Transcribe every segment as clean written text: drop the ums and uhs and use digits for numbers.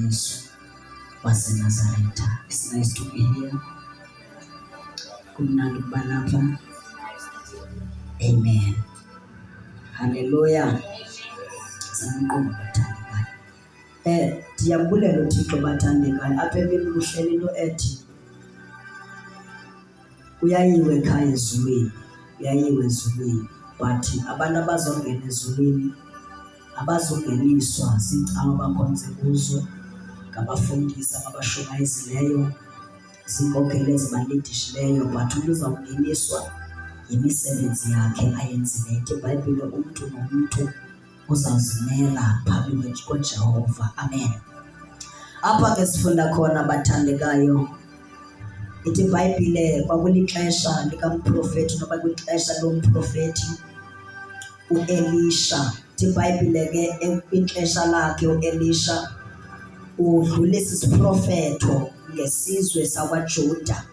Yesu waseNazaretha. It's nice to be here. Kumnandi ukuba lapha. Amen. Hallelujah. Sanqoba bathandekayo. Ndiyabulela uThixo bathandekayo. Apha empini uhleli into ethi kuyayiwe ekhaya ezulwini, kuyayiwe ezulwini, but abantu abazongena ezulwini abazongeniswa ziincawa abakhonze kuzo, ngabafundisi ababashumayizileyo, ziinkokeli ezibalidishileyo, but umntu uzawungeniswa yimisebenzi yakhe ayenzileyo. IBhayibhile umntu nomntu uzawuzimela phambi koJehova. Amen. Apha ke sifunda khona bathandekayo, ithi iBhayibhile kwakulixesha likamprofethi noba kwixesha lomprofethi uElisha. Ithi iBhayibhile ke kwixesha lakhe uElisha udlulisa isiprofetho ngesizwe sakwaJuda.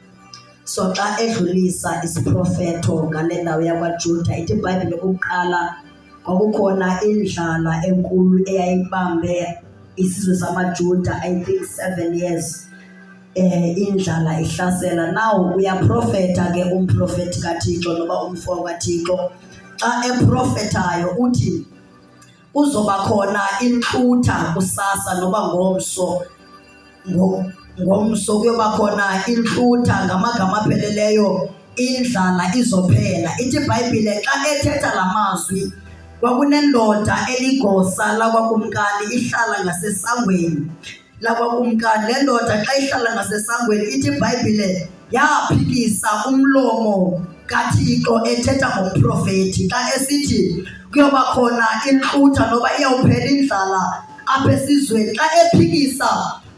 So xa edlulisa isiprofetho ngale ndawo yakwaJuda, ithi iBhayibhile okokuqala kwakukhona indlala enkulu eyayibambe isizwe samaJuda, I think 7 years. Indlala ihlasela. Now uyaprofetha ke umprofethi kaThixo noba umfo kaThixo, xa eprofethayo uthi kuzoba khona intlutha kusasa noba ngomso, ngomso kuyoba khona intlutha, ngamagama apheleleyo indlala izophela. Ithi iBhayibhile xa ethetha la mazwi kwakunendoda eligosa lakwakumkani ihlala ngasesangweni lakwakumkani. Le ndoda xa ihlala ngasesangweni, ithi iBhayibhile yaphikisa umlomo kaThixo ethetha ngomprofethi xa esithi kuyoba khona intlutha noba iyawuphela indlala apha esizweni. Xa ephikisa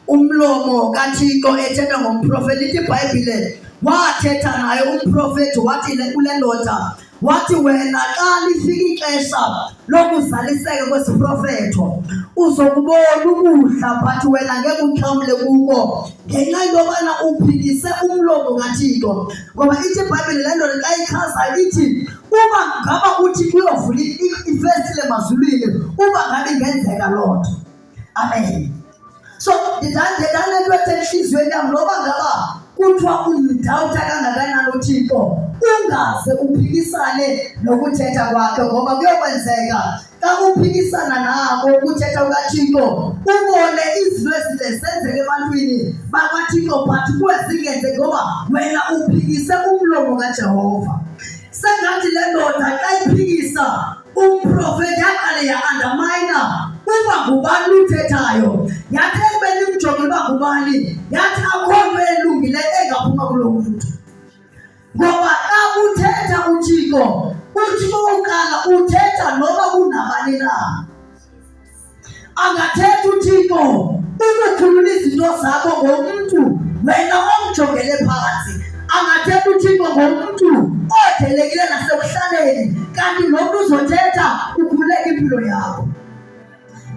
umlomo kaThixo ethetha ngomprofethi, ithi iBhayibhile wathetha naye umprofethi wathi kule ndoda, wathi wena xa lifika ixesha lokuzaliseka kwesiprofetho uzokubona ukudla, but wena ngeke uxhamle kuko ngenxa yobana uphikise umlomo kaThixo. Ngoba ithi iBhayibhile le ndoda xa ichazayo ithi uba ngaba uthi kuyovula ifestile emazulwini, uba ngabe ingenzeka loo nto. Amen. So ndidanento ethe entliziyweni yam noba ngaba kuthiwa umdawutha kangakanani uThixo, ungaze uphikisane nokuthetha kwakhe, ngoba kuyokwenzeka xa uphikisana nako ukuthetha kukaThixo ubone izinto ezintle zisenzeka ebantwini bakwaThixo, but kuwe zingenzeki ngoba wena uphikise umlomo kaJehova. Sengathi le ndoda xa iphikisa umprofethi yaqale ya-undermine uba ngubani uthethayo. Yathi ekubeni imjonge uba ngubani, yathi akho nto elungileyo engaphuma kulo mntu. Ngoba xa uthetha uThixo, uThixo okokuqala uthetha noba kunabani na. Angathetha uThixo ukukhulula izinto zakho ngomntu wena omjongele phantsi. Angathetha uThixo ngomntu odelekile nasekuhlaleni, kanti nomntu uzothetha ukhululeke impilo yakho.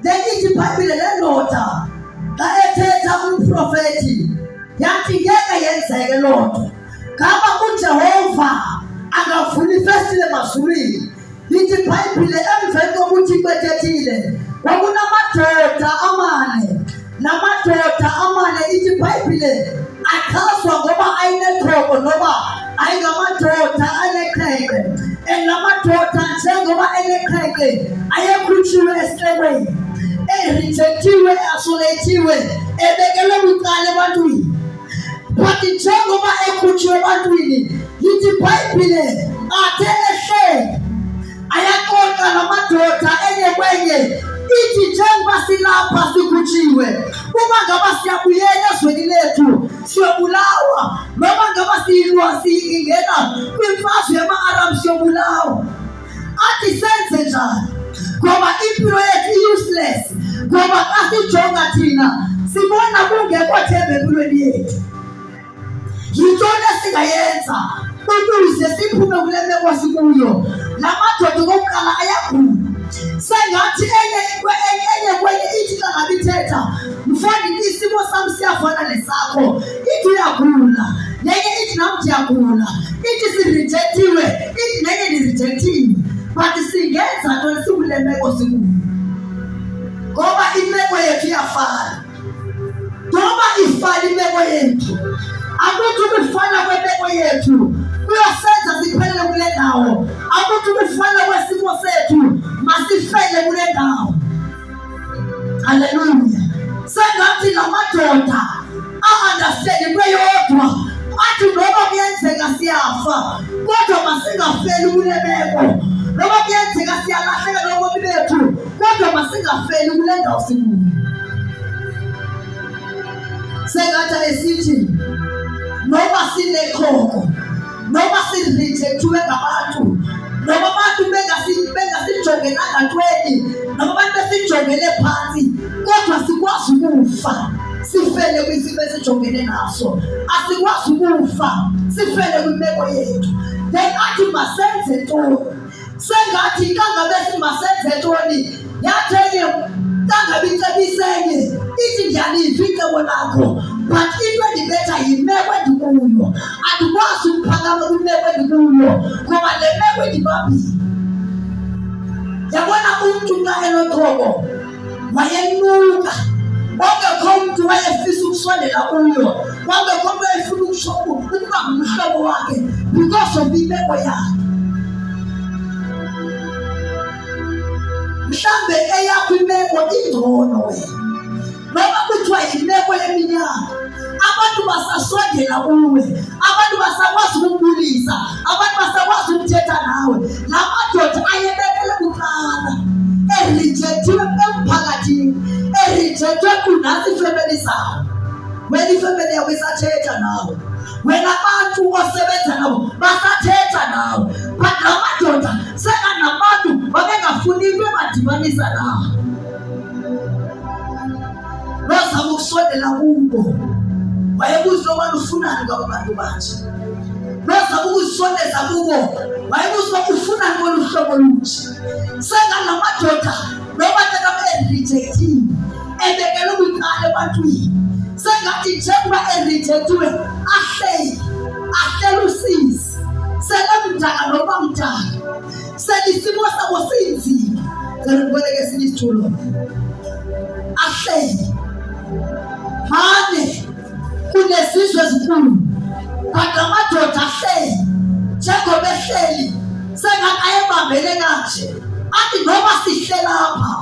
Then ithi iBhayibhile le ndoda xa ethetha umprofethi yathi ngeke yenzeke loo nto. Ngaba uJehova angavula ifestile emazulwini. Ithi iBhayibhile emveni kokuthi kwethethile kwakunamadoda amane. Namadoda amane ithi iBhayibhile achazwa ngoba ayinethoko noba ayingamadoda aneqhenqe. Lamadoda njengoba eneqhenqe ayekhutshiwe esihlekweni, erejectiwe, easolatiwe, ebekelwe bucala ebantwini. But njengoba ekhutshiwe ebantwini, yithi iBhayibhile athe ehleli ayaxoxa namadoda enye kwenye, ithi njengoba silapha sikhutshiwe, uba ngaba siyabuyela ezweni lethu siyobulawa, noba ngaba singena kwimfazwe yama-Arab siyobulawa, athi senze njani? Ngoba impilo yethu i-useless. Ngoba xa sijonga thina sibona kungekho themba empilweni yethu. Yintoni esingayenza ukuze siphume kule meko sikuyo? La madoda okokuqala ayagula. Sengathi enye kwenye ithi xa ngabe ithetha, mfowethu isimo sam siyafana nesakho. Ithi uyagula, nenye ithi nam ndiyagula. Ithi sirejectiwe, ithi nenye nirejectiwe. But singenza nto sikule meko sikuyo, ngoba imeko yethu iyafana. kwemeko yethu, akuthi ukufana kwemeko yethu kuyosenza siphelele kule ndawo, akuthi ukufana kwesimo sethu masifele kule ndawo. Haleluya. Sengathi la madoda a-understand kweyodwa athi noma kuyenzeka siyafa kodwa masingafeli kule meko, noma kuyenzeka siyalahleka nobomi bethu kodwa masingafeli kule ndawo sikuyo. Sengathi esithi noma sinekhoko, noma sirejectiwe ngabantu, noma abantu bengasijongela ngathweni, noma abantu besijongele phansi, kodwa sikwazi ukufa sifele kwisimo esijongene naso. Asikwazi ukufa sifele kwimeko yethu. Then athi masenze ntoni? Sengathi kangabe simasenze ntoni, yatheke kangabe icebisene ithi ndiyaliva icebo lakho, but into endibetha yimeko endikuyo. Andikwazi ukuphakama kwimeko endikuyo ngoba le meko endibambile. Yabona umntu xa enothoko wayenuka, wangekho umntu wayefisa ukusondela kuyo, wangekho umntu wayefuna ukuba ngumhlobo wakhe because of imeko yakhe. Mhlambe eyakho imeko ingcono wena, noma kuthiwa yimeko yeminyaka, abantu basasondela kuwe, abantu basakwazi ukubulisa, abantu basakwazi ukuthetha nawe. La madoda ayebekele kuqala, erejectiwe emphakathini, erejectwe kunasi ifemeli zawo. Wena ifemeli yakho isathetha nawe, wena abantu osebenza nabo basathetha nawe, but la madoda sekanabantu babengafuni into ebadibanisa nawe. Lozama ukusondela kubo, wayebuza abantu ufunani ngabo bantu banje. Lozama ukuzisondeza kubo, wayebuza ufunani ngolu hlobo oluthi. Sengala madoda noma erejectiwe, ebekele ubuqala ebantwini. Sengathi njengoba erejectiwe ahlele usizi, selemdaka noma mdaka, selisimo sabo sinzima. Ngiboneke sinisithulo ahlele mane kunesizwe ezinkulu, but amadoda ahlele njengoba ehleli sengathi ayebambele kanje. Athi noma sihle lapha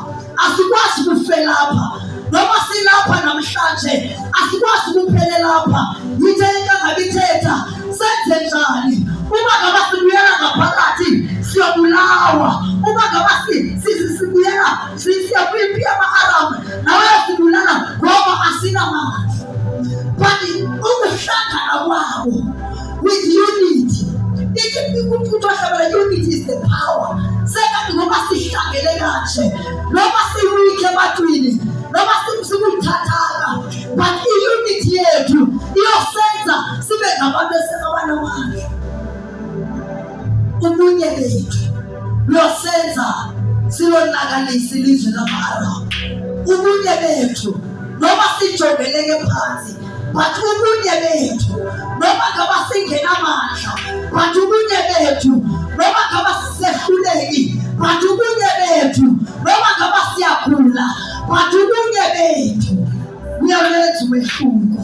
asikwazi ukufela lapha, noma silapha namhlanje asikwazi ukuphela lapha. Yithe into ngabithetha senze njani uma ngaba sibuyela ngaphakathi siyobulawa, uma ngaba sibuyela siyaphi ama-Arab nawe sibulala ngoba asinamandla. But ukuhlangana kwabo with unity, unity is the power. Sengathi ngoba sihlangele kanje, noma siwike ebantwini, noma sikuthathaka, but i-unity yethu iyosenza sibe ngabantu esenabanamandla. Ubunye bethu buyosenza silonakalisa ilizwe lama-Arab. Ubunye bethu noma sijongeleke phansi, but ubunye bethu noma ngaba singenamandla, but ubunye bethu noma ngaba sisehluleki, but ubunye bethu noma ngaba siyakhula, but ubunye bethu buyawenza umehluko.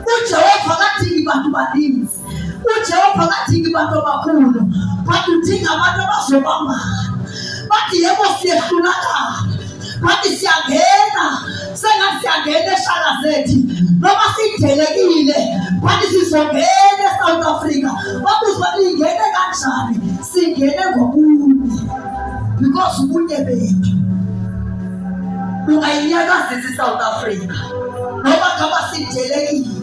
UJehova kadingi bantu baninzi, uJehova kadingi bantu abakhulu, but udinga abantu abazobambana. Bathi yebo siyehlulakala, bathi siyangena, sengathi siyangena eshaka zethu, noma sidelekile, bathi sizongena eSouth Africa. Babuza ingene kanjani, singene ngobunye because ubunye bethu ungayinyakazisa iSouth Africa, noma ngaba sidelekile,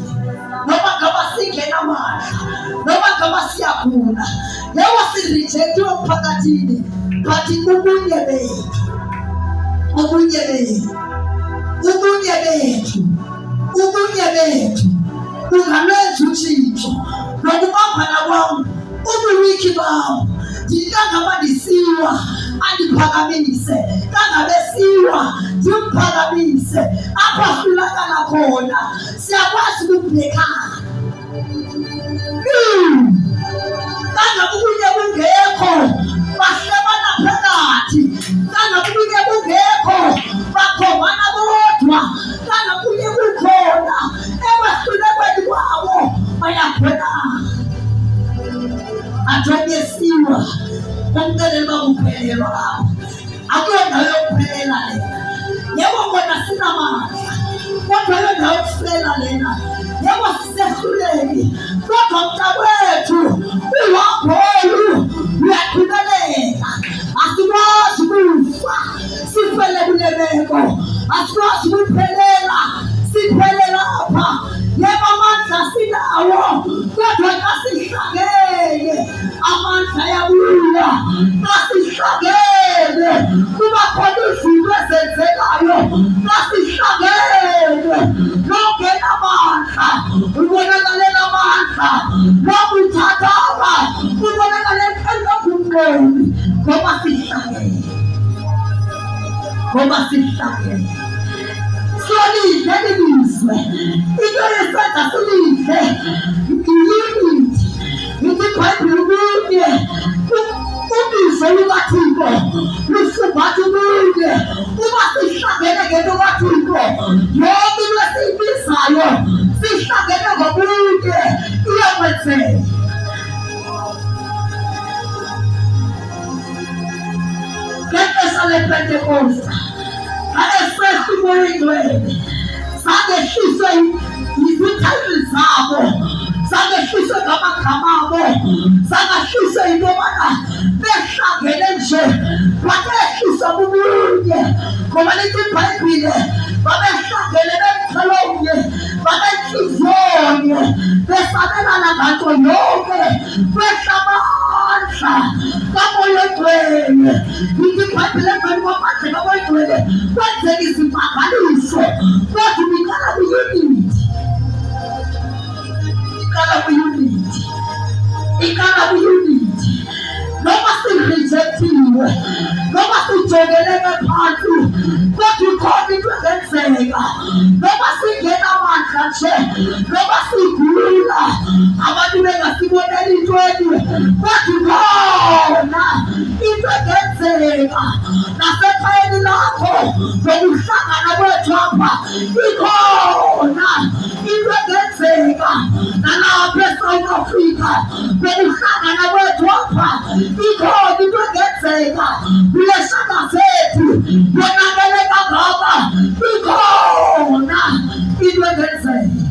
noma ngaba singenamandla, noma ngaba siyakhula, yebo sirejectiwe emphakathini, but ubunye bethu, ubunye bethu, ubunye bethu, ubunye bethu ungalwenza utshintsho. Nokubambana kwami ubuwiki bami, ndingangaba ndisiwa andiphakamise, kangabe siwa ndimphakamise. Apha hlulakala khona siyakwazi ukubhekana. Kangabe ubunye bungekho bahlebana phakathi, kangabe ubunye bungekho bakhomana bodwa, kangabe ubunye bukhona ebahlule ukuphelelwa lapha. Akuyona yokuphelela lena. Yebo kona sinamandla. Kodwa yona yokuhlela lena. Yebo sisehluleki. Kodwa mntakwethu uwabholu uyaqhubeleka. Asikwazi ukufa sifele kule meko. Asikwazi ukuphelela siphele lapha. Yebo amandla sinawo kodwa kasihlangene amandla yabuya. Kasihlangene kuba khona izinto ezenzekayo. Kasihlangene longena amandla ubonakalela amandla lokuthathaba ubonakalela elokungqondi ngoba sihlangene. Ngoba sihlangene solidle lilizwe into yesenza solidle yimithi iBhayibheli kunye ubizo lukaThixo lusubatha kunye uma sihlangene ngento kaThixo yonke into esiyibizayo sihlangene ngobunye iyakwenzeka. Ngexesha lePentekoste esehla umoya oyingcwele sagehliswe izithayili zabo, sagehliswe ngamagama abo, sagehliswe into yobana behlangene nje babehliswa bubunye ngoba lithi iBhayibhile babehlangene bemxhelomnye babenhliziyonye besabelana nganto yonke behlamandla kamoya oyingcwele. Lithi iBhayibhile emveni kwamandla kamoya oyingcwele kwenzeka izimangaliso kodwa ikala kuyunithi. Ikala kuyunithi noma sirejectiwe noma sijogeleke phansi kodwa ikhona into engenzeka noma singena amandla nje noma sigula abantu bengasiboneli intweni kodwa ikhona into engenzeka nasekhayeni lakho nokuhlangana kwethu apha ikhona into engenzeka nalapha eSouth Africa nokuhlangana kwethu apha ikhona into engenzeka kuleshaka zethu yonakele kangaka ikhona into engenzeka.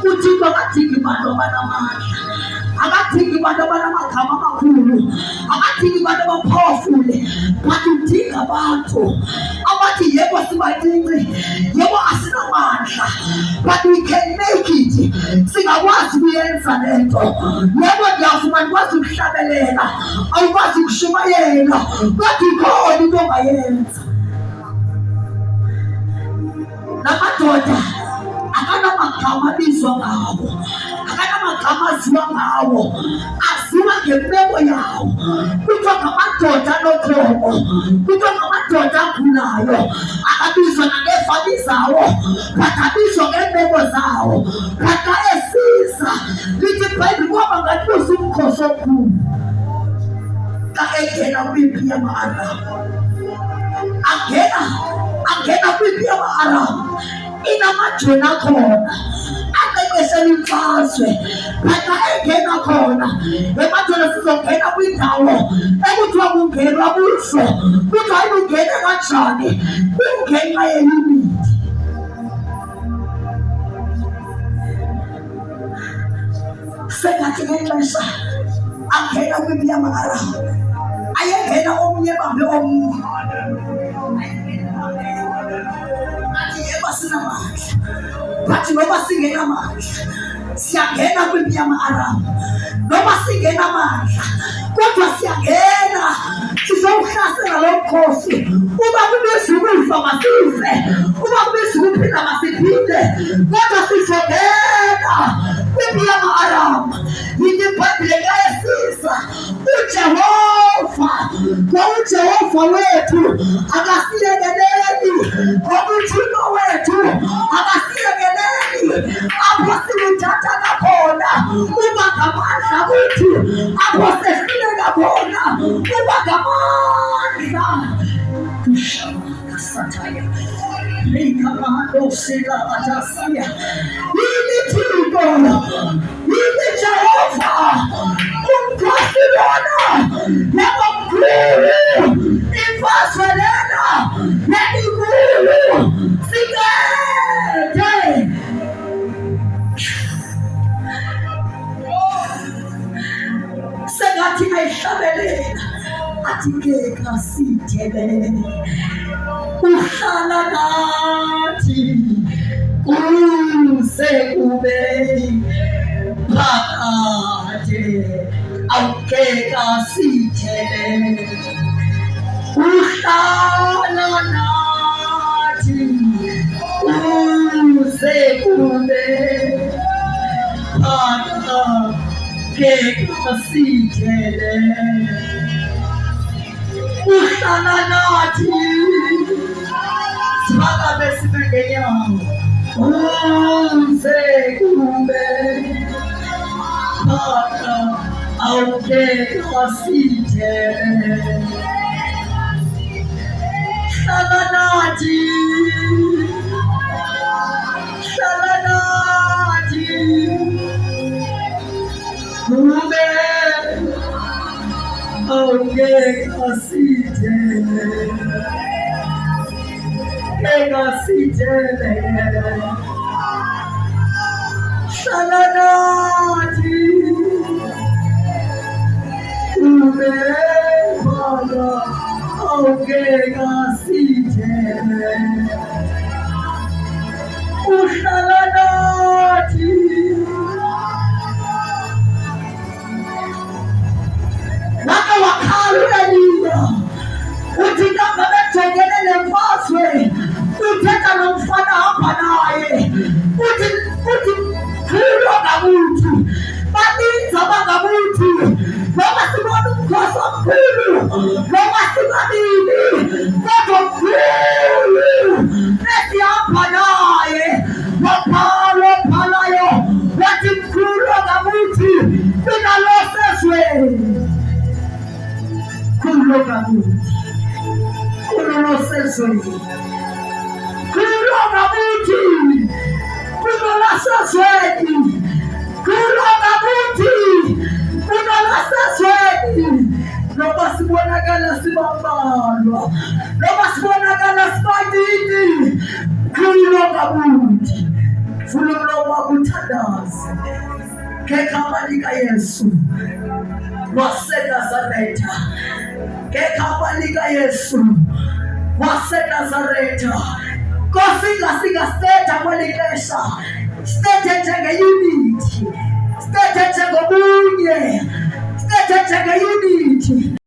UThixo akadingi bantu abanamandla, akadingi bantu abanamagama amakhulu, akadingi bantu aba-powerful, but udinga abantu abathi yebo sibancinci, yebo asinamandla but we can make it. Singakwazi kuyenza lento. Yebo ngiyavuma ndikwazi ukuhlabelela, awukwazi ukushumayela kodwa ikhona into ongayenza. Namadoda akanamagama abizwa ngawo, akanamagama aziwa ngawo, aziwa ngemeko yawo. Kuthiwa ngamadoda anokhomo, kuthiwa ngamadoda agulayo, akabizwa nangeefani zawo but abizwa ngeemeko zawo. But xa esiza lithi iBhayibhile kwaba ngathi umkhosi omkhulu xa engena kwiphi yama-Aramu. Angena kwiphi yama-Aramu inamajoni akhona aqeqeshela imfazwe but xa engena khona emadoda sizongena kwindawo ekuthiwa kungenwa kuso kuthiwa ibungene kanjani kungenxa yeyunithi. Sengathi ngexesha angena kwiphi yama-Aramu ayengena omnye bambe omnye athi yebo sinamandla but noba singenamandla siyangena kwiphi yama-Aramu. Noba singenamandla kodwa siyangena sizowuhlasela lo mkhosi. Uba kubiza ukufa masife, uba kubiza ukuphinda masiphinde kodwa sizongena kwiphi yama-Aramu. Yithi iBhayibhile kayesiza uJehova ngoba uJehova wethu akasiyekeleli, ngoba uThixo wethu akasiyekeleli. Apho simuthatha ngakhona uba ngamandla wethu, apho sehluleka khona uba ngamandla. Sataya Likamando Sela Atasaya Yili Tiko Yili Jehova umkhosi lona nabamkhulu imfazwe lena nelikhulu sikade sengathi ayihlabelela athi ke kasithebele uhlala nathi kuze kube phakade awuke kasithebele uhlala nathi kuze kube phakade kasithebele uhlala nathi siphakame sibeke nyawo kuze kube phakade awuke kasithebele hlala nathi kube awuke kasithebele hlala nathi kube phakade awuke kasithebele uhlala nathi wake wakhala uLeliya uthi noma bejengene nemfazwe uthetha nomfana hamba naye uthi khulu ngakuthi baninzi abangakuthi noma sibona umkhosi omkhulu noma sibabili kodwa mkhulu esihamba naye waphalayo wathi mkhulu ngakuthi mina lo sezweni khulu ngakuthi lo sezweni khulu ngakuthi lo sezweni khulu ngakuthi lo sezweni noma sibonakala sibambalwa noma sibonakala sibanini khulu ngakuthi vula umlomo wakho uthandaze ngegama likaYesu waseNazaretha ngegama likaYesu waseNazaretha Nkosi singasithetha kweli xesha sithethe njengeyunithi sithethe njengobunye sithethe njengeyunithi